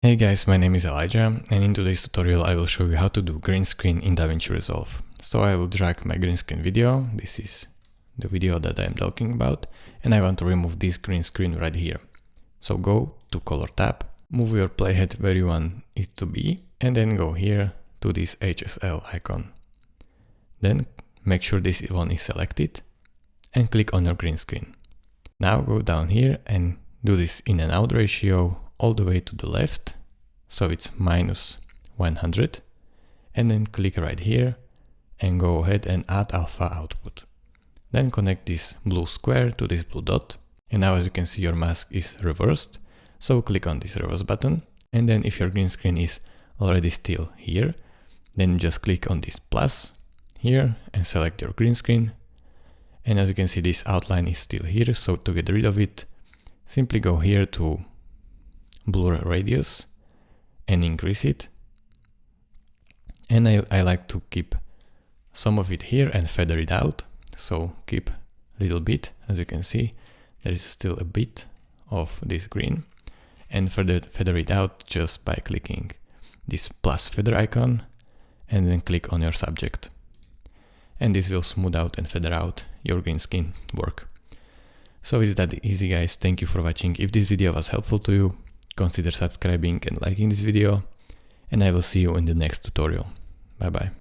Hey guys, my name is Elijah, and in today's tutorial I will show you how to do green screen in Davinci Resolve. So I will drag my green screen video. This is the video that I am talking about, and I want to remove this green screen right here. So go to Color tab, move your playhead where you want it to be, and then go here to this HSL icon. Then make sure this one is selected and click on your green screen. Now go down here and do this in and out ratio all the way to the left, so it's -100, and then click right here and go ahead and add alpha output. Then connect this blue square to this blue dot, and now as you can see your mask is reversed, so click on this reverse button, and then if your green screen is already still here, then just click on this plus here and select your green screen, and as you can see this outline is still here, so to get rid of it, simply go here to blur radius and increase it, and I like to keep some of it here and feather it out, so keep a little bit. As you can see there is still a bit of this green, and feather it out just by clicking this plus feather icon and then click on your subject, and this will smooth out and feather out your green screen work. So it's that easy, guys. Thank you for watching. If this video was helpful to you, consider subscribing and liking this video, and I will see you in the next tutorial. Bye bye.